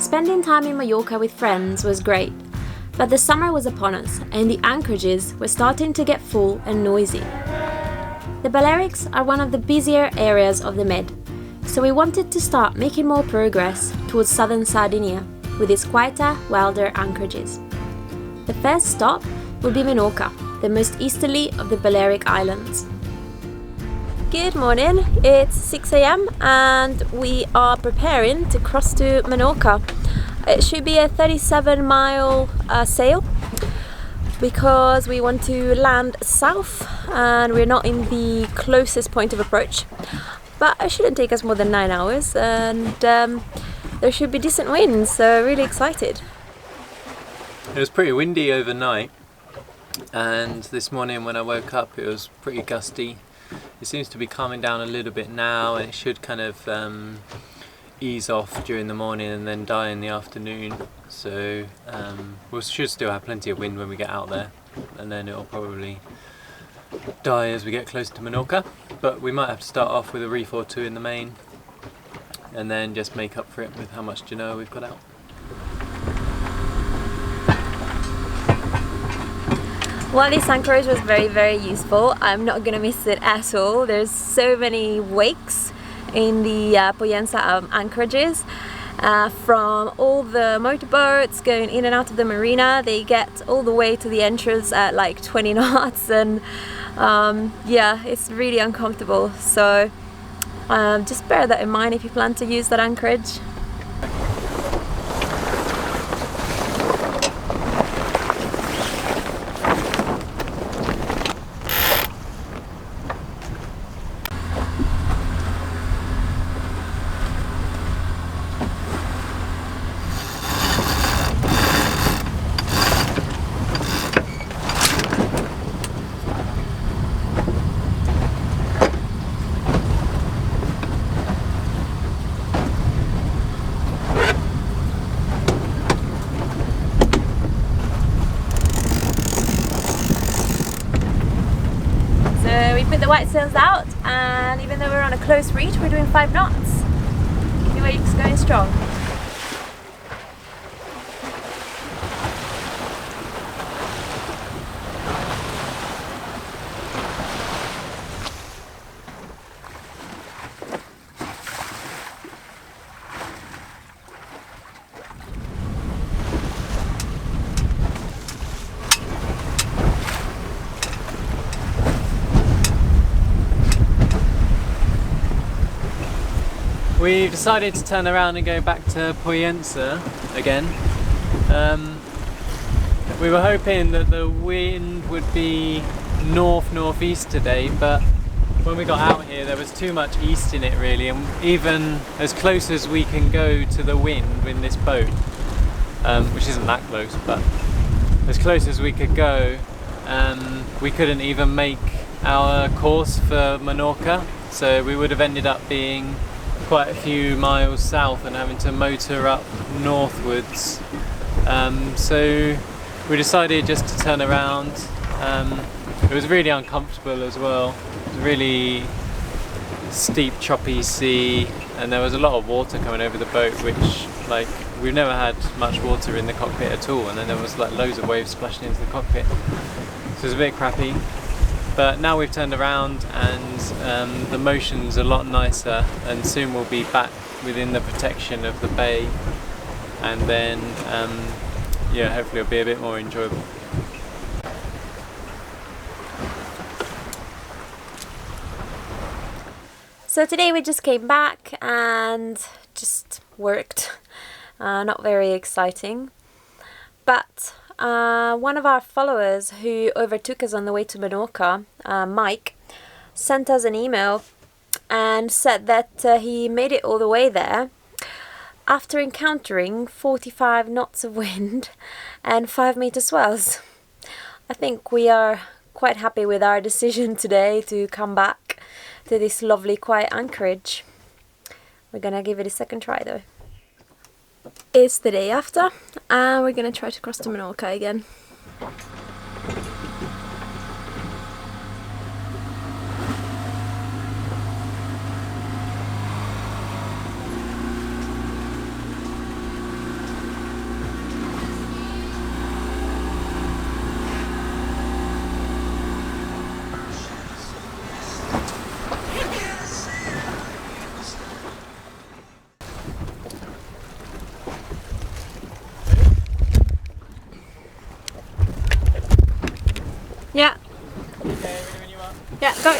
Spending time in Majorca with friends was great, but the summer was upon us and the anchorages were starting to get full and noisy. The Balearics are one of the busier areas of the Med, so we wanted to start making more progress towards southern Sardinia with its quieter, wilder anchorages. The first stop would be Menorca, the most easterly of the Balearic Islands. Good morning, it's 6 a.m. and we are preparing to cross to Menorca. It should be a 37-mile sail because we want to land south and we're not in the closest point of approach. But it shouldn't take us more than 9 hours and there should be decent winds, so really excited. It was pretty windy overnight and this morning when I woke up it was pretty gusty. It seems to be calming down a little bit now and it should kind of ease off during the morning and then die in the afternoon. So we should still have plenty of wind when we get out there, and then it'll probably die as we get closer to Menorca. But we might have to start off with a reef or two in the main and then just make up for it with how much genoa we've got out. Well, this anchorage was very useful. I'm not gonna miss it at all. There's so many wakes in the Pollensa anchorages. From all the motorboats going in and out of the marina, they get all the way to the entrance at like 20 knots and yeah, it's really uncomfortable. So just bear that in mind if you plan to use that anchorage. We put the white sails out, and even though we're on a close reach, we're doing 5 knots. Kittiwake's going strong. We've decided to turn around and go back to Pollensa again. We were hoping that the wind would be north-northeast today, but when we got out here there was too much east in it really, and even as close as we can go to the wind in this boat, which isn't that close, but as close as we could go, we couldn't even make our course for Menorca, so we would have ended up being quite a few miles south and having to motor up northwards. So we decided just to turn around. It was really uncomfortable as well. It was a really steep, choppy sea, and there was a lot of water coming over the boat, which like we've never had much water in the cockpit at all, and then there was like loads of waves splashing into the cockpit. So it was a bit crappy. But now we've turned around and the motion's a lot nicer, and soon we'll be back within the protection of the bay, and then yeah, hopefully it'll be a bit more enjoyable. So today we just came back and just worked. Not very exciting, but one of our followers who overtook us on the way to Menorca, Mike, sent us an email and said that he made it all the way there after encountering 45 knots of wind and 5-meter swells. I think we are quite happy with our decision today to come back to this lovely quiet anchorage. We're gonna give it a second try though. It's the day after and we're gonna try to cross to Menorca again. Yeah. Okay, ready when you are. Yeah, go.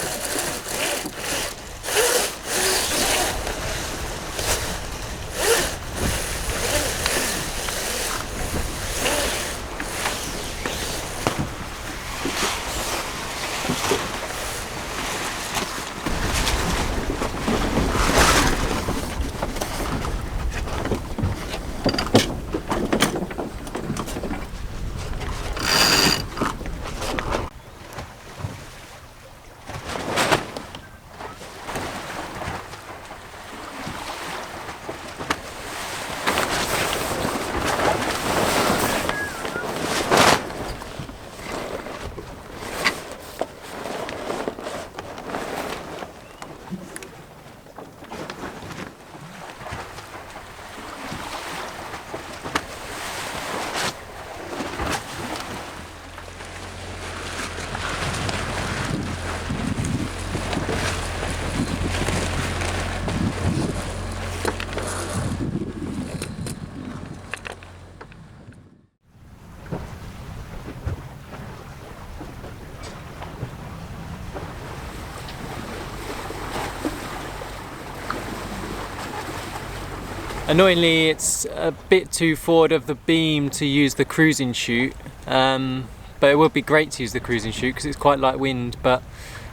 Annoyingly, it's a bit too forward of the beam to use the cruising chute, but it would be great to use the cruising chute because it's quite light wind, but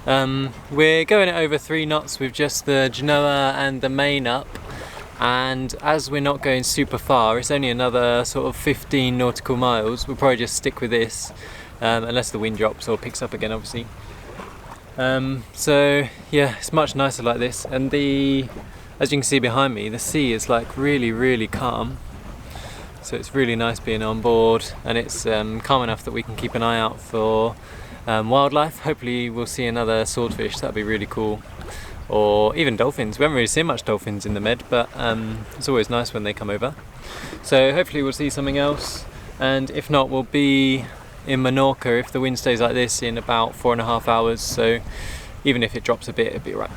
we're going at over 3 knots with just the Genoa and the main up, and as we're not going super far, it's only another sort of 15 nautical miles, we'll probably just stick with this, unless the wind drops or picks up again obviously. So yeah, it's much nicer like this, and as you can see behind me, the sea is like really calm, so it's really nice being on board, and it's calm enough that we can keep an eye out for wildlife. Hopefully we'll see another swordfish, that'd be really cool, or even dolphins. We haven't really seen much dolphins in the Med, but it's always nice when they come over, so hopefully we'll see something else, and if not, we'll be in Menorca if the wind stays like this in about 4.5 hours, so even if it drops a bit, it'll be alright.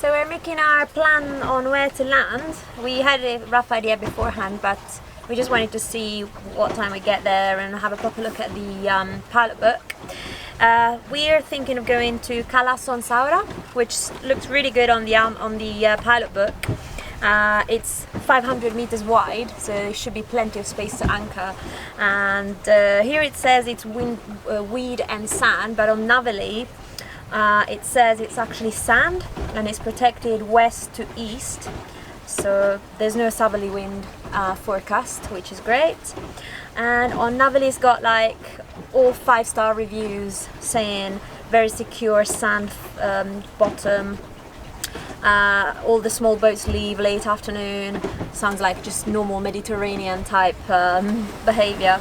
So we're making our plan on where to land. We had a rough idea beforehand, but we just wanted to see what time we get there and have a proper look at the pilot book. We're thinking of going to Cala Son Saura, which looks really good on the pilot book. It's 500 meters wide, so there should be plenty of space to anchor. And here it says it's weed and sand, but on Navali it says it's actually sand, and it's protected west to east, so there's no southerly wind forecast, which is great. And on Navali's got like all 5-star reviews saying very secure sand bottom. All the small boats leave late afternoon. Sounds like just normal Mediterranean type behavior.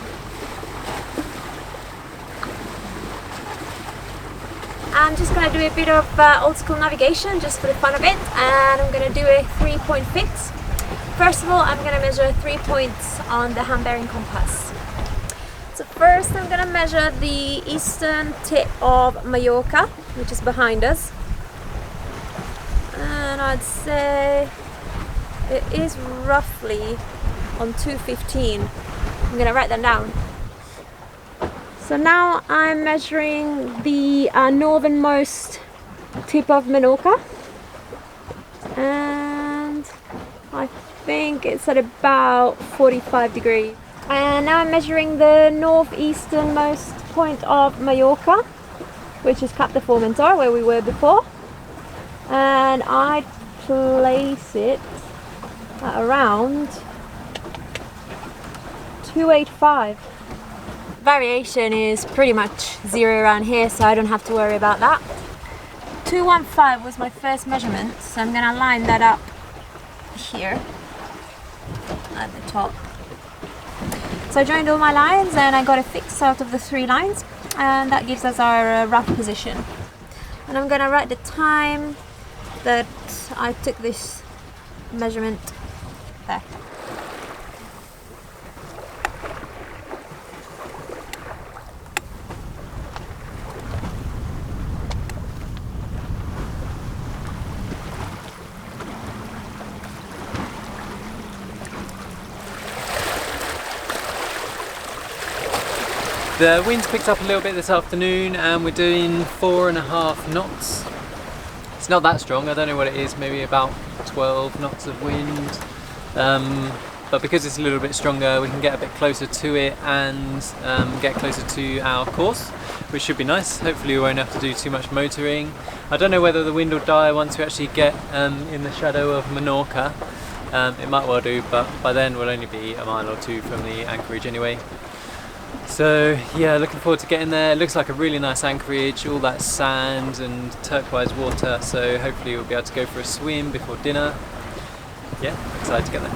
I'm just going to do a bit of old school navigation just for the fun of it, and I'm going to do a 3-point fix. First of all, I'm going to measure 3 points on the hand bearing compass. So first I'm going to measure the eastern tip of Majorca, which is behind us, and I'd say it is roughly on 2:15. I'm going to write that down. So now I'm measuring the northernmost tip of Menorca, and I think it's at about 45 degrees. And now I'm measuring the northeasternmost point of Majorca, which is Cap de Formentor, where we were before, and I'd place it at around 285. Variation is pretty much zero around here, so I don't have to worry about that. 215 was my first measurement, so I'm going to line that up here at the top. So I joined all my lines and I got a fix out of the 3 lines, and that gives us our rough position. And I'm going to write the time that I took this measurement there. The wind's picked up a little bit this afternoon and we're doing 4.5 knots. It's not that strong, I don't know what it is, maybe about 12 knots of wind. But because it's a little bit stronger, we can get a bit closer to it and get closer to our course, which should be nice. Hopefully we won't have to do too much motoring. I don't know whether the wind will die once we actually get in the shadow of Menorca. It might well do, but by then we'll only be a mile or two from the anchorage anyway. So yeah, looking forward to getting there. It looks like a really nice anchorage, all that sand and turquoise water, so hopefully we'll be able to go for a swim before dinner. Yeah, excited to get there.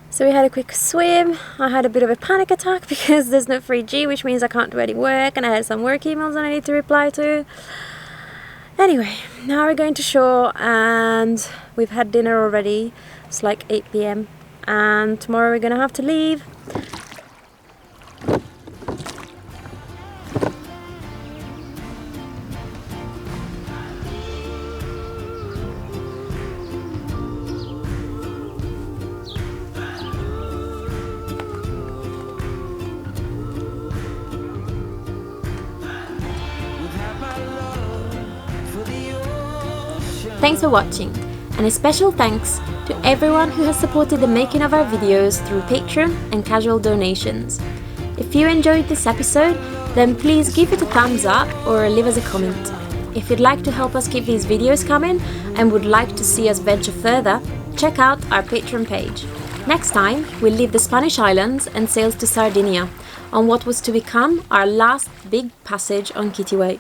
So we had a quick swim. I had a bit of a panic attack because there's no 3G, which means I can't do any work, and I had some work emails that I need to reply to. Anyway, now we're going to shore and we've had dinner already. It's like 8 p.m. and tomorrow we're gonna have to leave. Thanks for watching, and a special thanks to everyone who has supported the making of our videos through Patreon and casual donations. If you enjoyed this episode, then please give it a thumbs up or leave us a comment. If you'd like to help us keep these videos coming and would like to see us venture further, check out our Patreon page. Next time, we'll leave the Spanish islands and sail to Sardinia on what was to become our last big passage on Kittiwake.